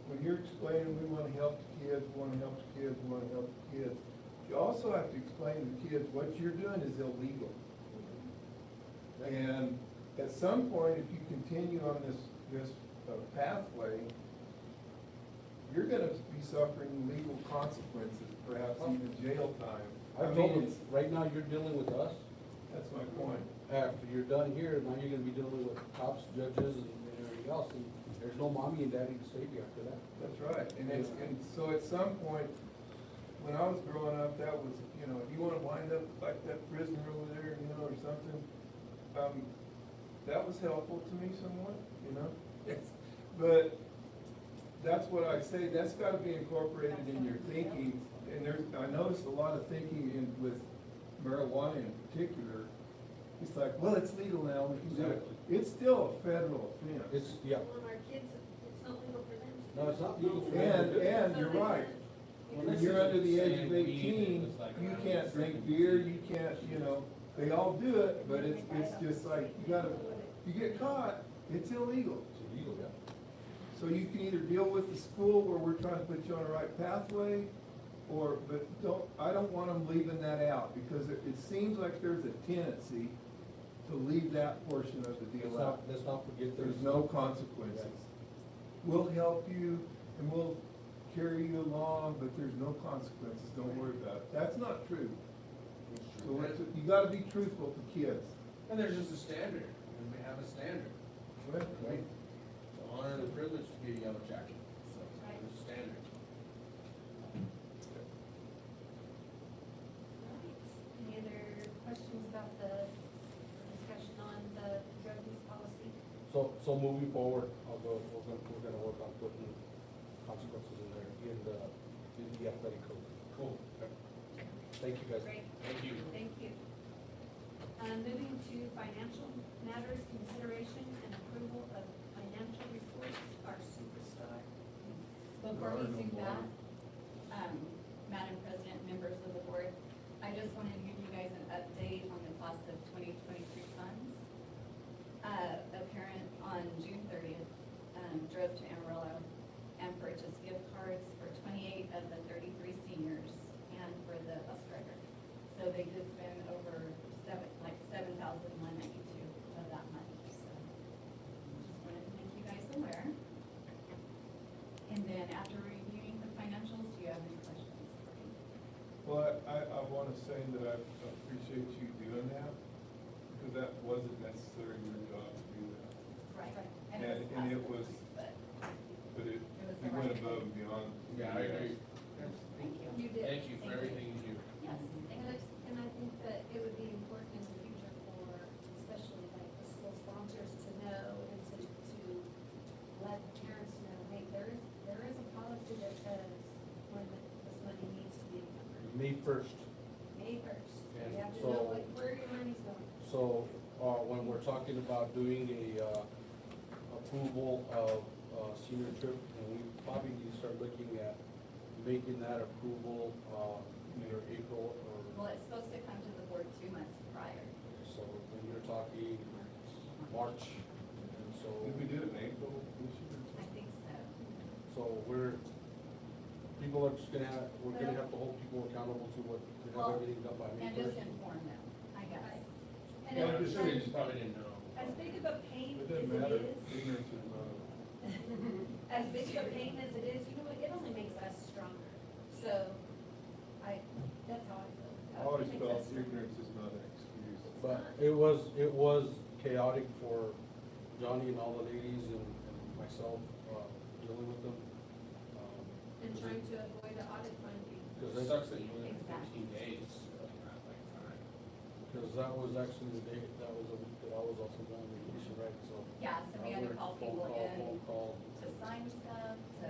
when you're explaining, we wanna help the kids, we wanna help the kids, we wanna help the kids, you also have to explain to the kids, what you're doing is illegal. And at some point, if you continue on this pathway, you're gonna be suffering legal consequences, perhaps even jail time. I've told them, right now you're dealing with us. That's my point. After you're done here, now you're gonna be dealing with cops, judges, and everything else, and there's no mommy and daddy to save you after that. That's right. And so at some point, when I was growing up, that was, you know, you wanna wind up like that prisoner over there, you know, or something. That was helpful to me somewhat, you know? But that's what I say, that's gotta be incorporated in your thinking. And I noticed a lot of thinking with marijuana in particular. It's like, well, it's legal now, we can do it. Exactly. It's still a federal offense. It's, yeah, On our kids, it's not legal for them to. no, it's not legal for them to do. And you're right. When you're under the age of 18, you can't drink beer, you can't, you know, they all do it, but it's just like, you gotta, if you get caught, it's illegal. It's illegal, yeah. So you can either deal with the school where we're trying to put you on the right pathway, but I don't want them leaving that out, because it seems like there's a tendency to leave that portion of the deal out. Let's not forget There's no consequences. We'll help you and we'll carry you along, but there's no consequences, don't worry about it. That's not true. So you gotta be truthful to kids. And there's just a standard, and we have a standard, right? It's an honor and a privilege to be a yellow jacket, so there's a standard. Any other questions about the discussion on the drug use policy? So moving forward, we're gonna work on putting consequences in there, in the athletic code. Cool. Thank you, guys. Great, Thank you. thank you. Moving to financial matters, consideration and approval of financial reports, our superstar. Before we do that, Madam President, members of the board, I just wanted to give you guys an update on the class of 2023 funds. A parent on June 30th drove to Amarillo and purchased gift cards for 28 of the 33 seniors and for the bus driver. So they did spend over $7,192 of that money, so just wanted to make you guys aware. And then after reviewing the financials, do you have any questions for me? Well, I wanna say that I appreciate you doing that, because that wasn't necessarily your job to do that. Right. And it was, But but It was the you went right above and beyond. Yeah, I agree. thank you. You did first. May first. And You have to so- know where your money's going. So, when we're talking about doing a, approval of, senior trip, and we probably need to start looking at making that approval, either April Well, or, it's supposed to come to the board 2 months prior. so then you're talking March, and so. Did we do it in April this year? I think so. So people are just gonna have, we're gonna have to hold people accountable to what, to have Well, everything done by May And just first. inform them, I guess. And Yeah, it's- just, they just probably didn't know. As big of a pain It as doesn't it matter, is, ignorance is not a. as big of a pain as it is, you know what, it only makes us stronger. So, that's how I feel. I always It makes felt us stronger. ignorance is not an excuse. But it was chaotic for Johnny and all the ladies and myself, dealing with them. And trying to avoid the audit finding. It sucks that you only have Exactly. 15 days of that like time. Because that was actually the day, that was a week that I was also going on vacation, right, so. Yeah, so we had to call people Phone in call. to sign stuff, to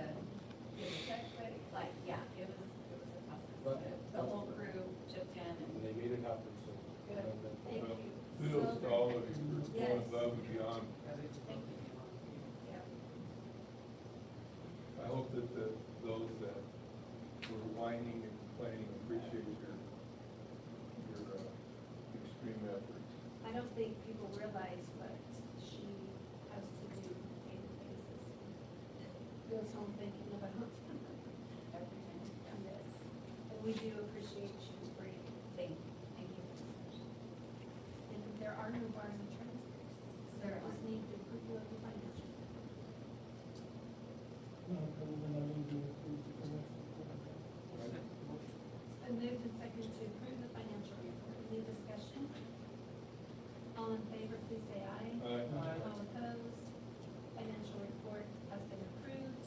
get a check ready, like, yeah, it was a process. But- The whole crew chipped in And and they made it happen, so. Good. and then- Thank Well, you. Kudos to all of you for Yes. going above and beyond. thank you. Yeah. I hope that those that were whining and complaining appreciate your extreme efforts. I don't think people realize what she has to do on a daily basis. Goes home thinking about everything on this. And we do appreciate you bringing, Thank you. and there are no bars and transfers. So There I just aren't. need the approval of the financial. It's been moved and seconded to approve the financial report. Any discussion? All in favor, please say aye. Aye. All opposed? Financial report has been approved.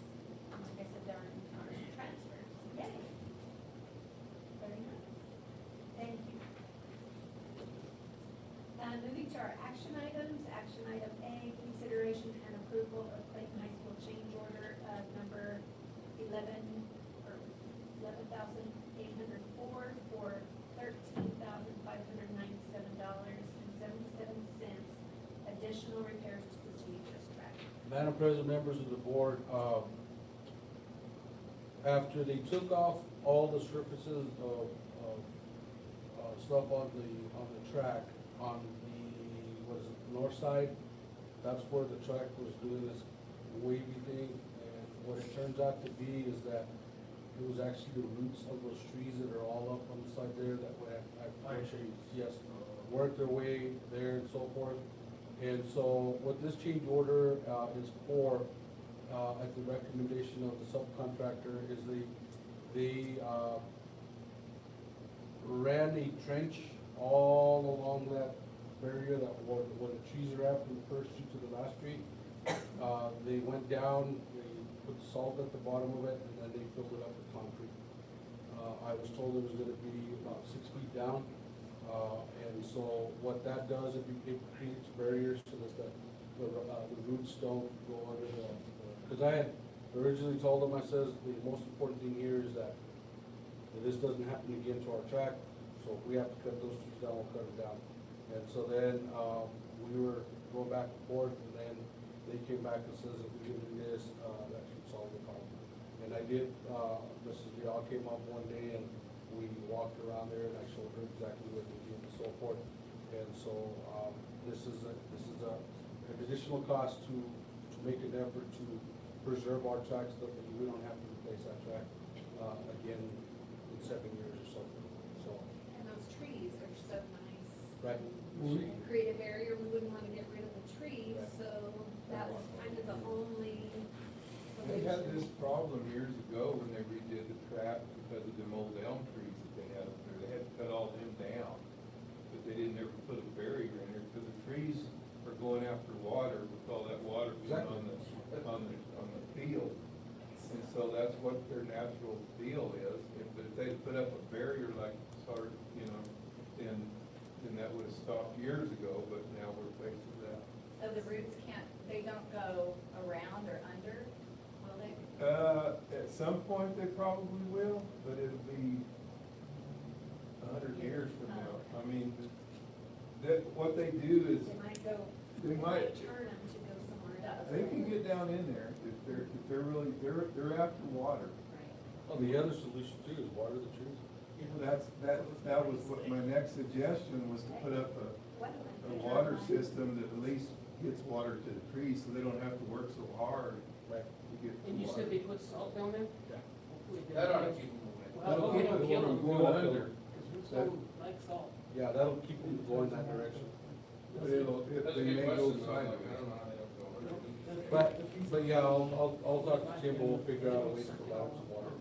And like I said, there are no transfers. Yay. Very nice. Thank you. Moving to our action items. Action item A, consideration and approval of Clayton High School change order number 11,804 for $13,597.77. Additional repairs to the Sneakers track. Madam President, members of the board, after they took off all the surfaces of stuff on the track, on the, what is it, north side, that's where the track was doing this wavy thing, and what it turns out to be is that it was actually the roots of those trees that are all up on the side there that would have. Pine trees. Yes, worked their way there and so forth. And so what this change order, is for, at the recommendation of the subcontractor, is they ran a trench all along that area that where the trees are at, from the first street to the last street. They went down, they put salt at the bottom of it, and then they filled it up with concrete. I was told it was gonna be about 6 feet down. And so what that does, it creates barriers so that the roots don't go under because I had originally told them, I says, the most important thing here is that this doesn't happen again to our track, so if we have to cut those trees down, we'll cut them down. And so then, we were going back and forth, and then they came back and says, if we can do this, that should solve the problem. And I did, Mrs. Leal came up one day and we walked around there and I showed her exactly what they did and so forth. And so, this is an additional cost to make an effort to preserve our track so that we don't have to replace that track, again in 7 years or so. So, And those trees are so nice. right. And create a barrier, we wouldn't wanna get rid of the trees, Right. so that was kind of the only They had solution. this problem years ago when they redid the track because of them old elm trees that they had up there. They had to cut all them down, but they didn't ever put a barrier in there because the trees are going after water with all that water being on the field. And so that's what their natural deal is. If they put up a barrier like sort of, then that would have stopped years ago, but now we're facing that. So the roots they don't go around or under, will they? At some point, they probably will, but it'll be 100 years from now. I mean, that, what they do is, They might go, they they might, might turn them to go somewhere else. they can get down in there if they're really, they're after water. Right. Well, the other solution too is water the trees. That was what my next suggestion was to put up a water system that at least gets water to the trees, so they don't have to work so hard Right. to get And you water. said they put salt down there? Yeah. Hopefully they That ought to don't. keep them away. Well, That'll they keep don't it kill from them, going under. because we don't like salt. Yeah, that'll keep them going that direction. But That's a they good may go question, though, like, I sideways. don't know how they don't go under. But yeah, I'll talk to Tim, but we'll figure out a way to provide some water.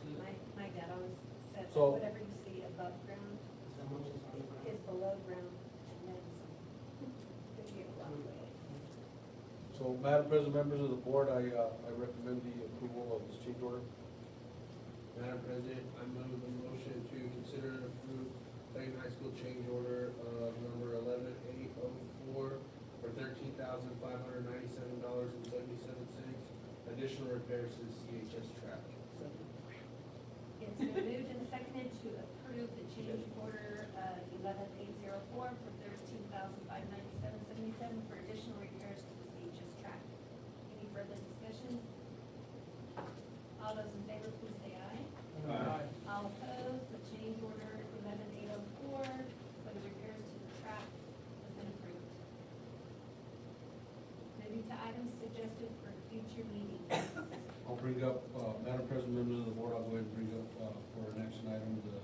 My dad always said that So- whatever you see above ground is below ground, and then some, could be a long way. So, Madam President, members of the board, I recommend the approval of this change order. Madam President, I move a motion to consider and approve Clayton High School change order, number 11804 for $13,597.77, additional repairs to the CHS track. It's been moved and seconded to approve the change order, 11804 for $13,597.77 for additional repairs to the CHS track. Any further discussion? All those in favor, please say aye. Aye. All opposed, the change order 11804 for the repairs to the track has been approved. Moving to items suggested for future meetings. I'll bring up, Madam President, members of the board, I'll go ahead and bring up, for an action item, the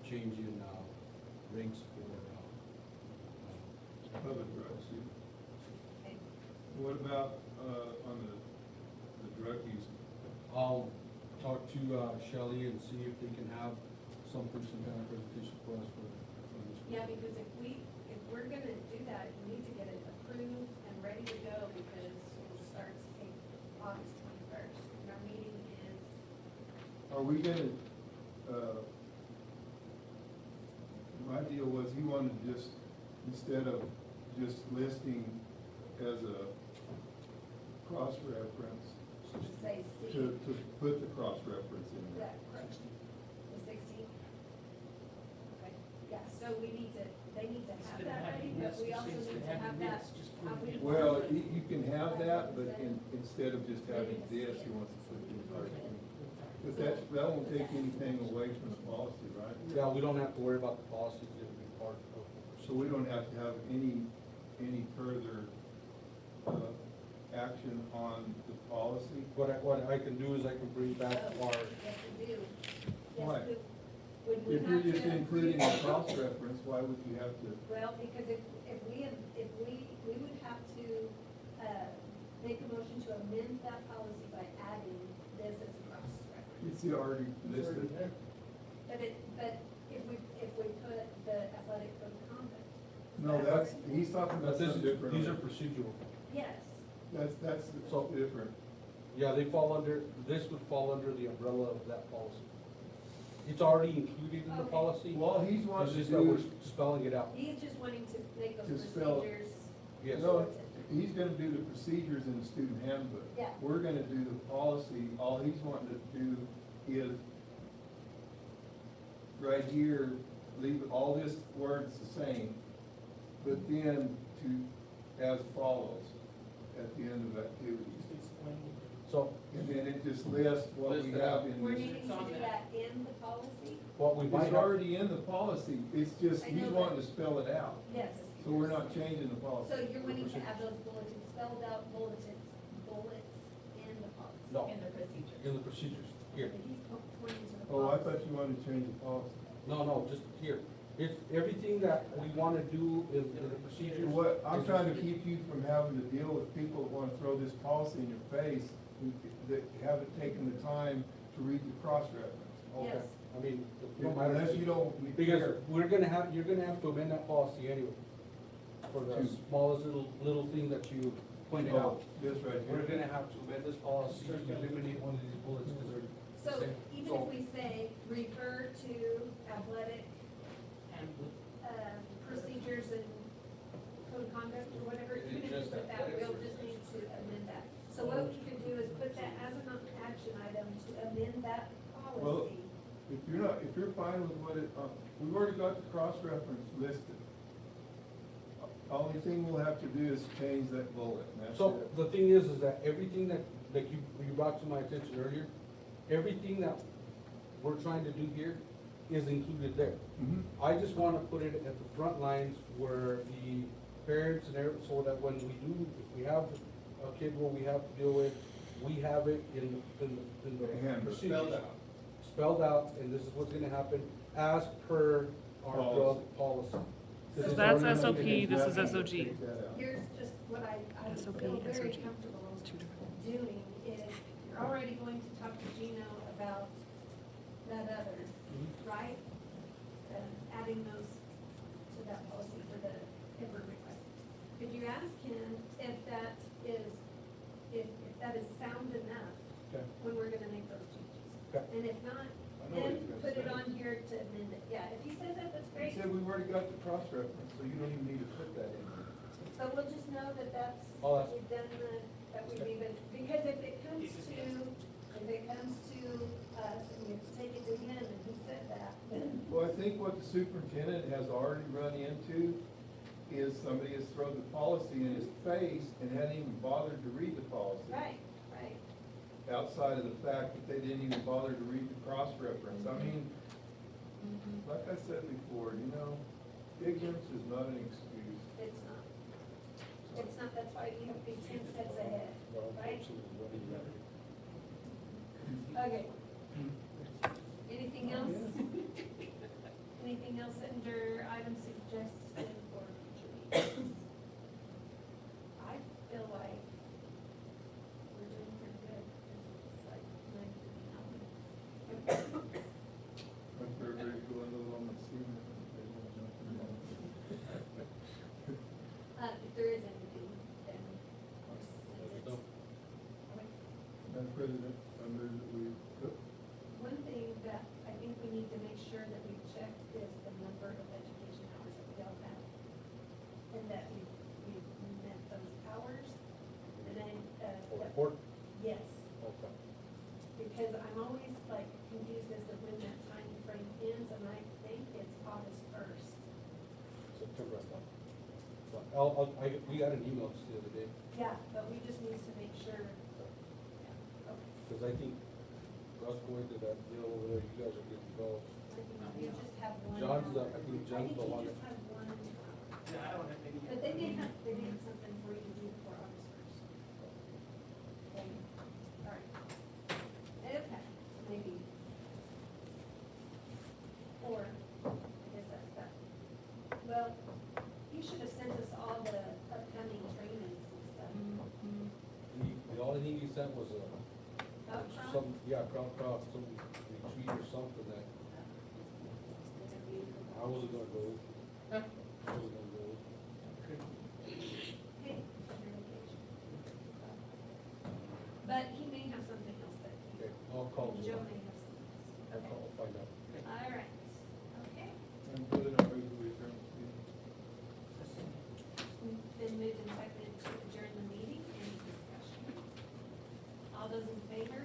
change in, rates for, Public roads. Okay. What about, on the drug use? I'll talk to, Shelley and see if they can have something, some kind of presentation for us for this. Yeah, because if we're gonna do that, we need to get it approved and ready to go, because it starts August 21st. And our meeting is, Are we gonna, my deal was he wanted to just, instead of just listing as a cross-reference, should say C. to put the cross-reference in there. Yeah, correct. The 16th. Okay, yeah, so we need to, they need to have Instead of that ready, having but this, we just also instead need of to having have that. this, just put how it we- in. Well, you can have that, but instead of just having this, he wants to put it in cartoon. But that won't take anything away from the policy, right? Yeah, we don't have to worry about the policies, it'll be part of. So we don't have to have any further, action on the policy? What I can do is I can bring back Oh, our, yes, we do. Yes, Why? Would we If have you're to? just including a cross-reference, why would you have to? Well, because if we would have to, make a motion to amend that policy by adding this as a cross-reference. It's already listed. But if we put the athletic code of conduct. No, he's talking about but this, something different. these are procedural. Yes, That's So- different. Yeah, they fall under, this would fall under the umbrella of that policy. It's already included in the Okay. policy. Well, he's It's wanting to just that we're do, spelling it out. he's just wanting to make those To spell it. procedures. Yes. no, he's gonna do the procedures in the student handbook. Yeah. We're gonna do the policy, all he's wanting to do is right here, leave all this words the same, but then to, as follows, at the end of activities. So, And then it just lists what we have in We're this. needing to do that in the policy? what we might It's have, already in the policy, it's just, I he's know, wanting but- to spell it out, Yes. so we're not changing the policy. So you're wanting to have those bulletins, spelled out bullets in the policy? No. In the procedure. in the procedures, here. But he's pointing to the policy. Oh, I thought you wanted to change the policy. No, just here. It's everything that we wanna do in the procedures. What, I'm trying to keep you from having to deal with people that wanna throw this policy in your face, that haven't taken the time to read the cross-reference. Okay, Yes. I mean, no matter. Unless you don't Because care. you're gonna have to amend that policy anyway. For the To- smallest little thing that you pointed Oh, out. this right here. We're gonna have to amend this policy to eliminate one of these bullets because they're So the same. even So- if we say refer to athletic, procedures and code of conduct or whatever, even if we Just put that, athletic we'll or just need to just- amend that. So what you could do is put that as an action item to amend that policy If you're fine with what it, we've already got the cross-reference listed. Only thing we'll have to do is change that bullet, and that's So it. the thing is that everything that you brought to my attention earlier, everything that we're trying to do here is included there. Mhm. I just wanna put it at the front lines where the parents and everything, so that when we do, if we have a kid where we have to deal with, we have it in the Handbook. procedures. Spelled out. Spelled out, and this is what's gonna happen as per our drug policy. This So is that's our- SOP, this is SOG. Take that out. Here's just what I would SOP, feel very SOG. comfortable It's two different. doing is, you're already going to talk to Gino about that other, Mhm. right? Adding those to that policy for the ever request. Could you ask him if that is, if that is sound enough Okay. when we're gonna make those changes? Okay. And if not, I know what then he's gonna put it say. on here to amend it. Yeah, if he says that, that's He great. said we've already got the cross-reference, so you don't even need to put that in. So we'll just know that that's, I'll that ask. we've done the, that we've even, because if it comes to us and we have to take it to him and he said that, then, Well, I think what the superintendent has already run into is somebody has thrown the policy in his face and hadn't even bothered to read the policy. right. Outside of the fact that they didn't even bother to read the cross-reference. I mean, like I said before, ignorance is not an excuse. It's not. It's not, that's why you have to be 10 steps ahead, right? Okay. Anything else? Anything else under item suggested for future meetings? I feel like we're doing pretty good. It's like 9:30 now. If they're ready to go into the one that's seen it, they won't jump in. If there is anything, then I'll send it. Okay. Madam President, I move that we, One thing that I think we need to make sure that we've checked is the number of education hours that we all have. And that we've met those hours. And then, Report? yes, Okay. because I'm always like confused as to when that time frame ends, and I think it's August 1st. September, I thought. We got an email just the other day, Yeah, but we just need to make sure. Yeah, okay. because I think us going to that deal over there, you guys are good to go. I think we just have one. John's the- hour. I think John's the one you that- just have one. hour. Yeah, I don't have any. But they may have something for you to do before August 1st. Okay, all right. Okay, maybe. Or, I guess that's that. Well, you should have sent us all the upcoming trainings and stuff. The only thing he said was Upfront? some, some retreat or something that I wasn't gonna go. I wasn't gonna go. Okay, under vacation. But he may have something else that Okay, I'll call Joe Joe. may have something else. I'll Okay, call, find out. all right, okay. Madam President, I move that we adjourn this meeting. Been moved and seconded to adjourn the meeting. Any discussion? All those in favor,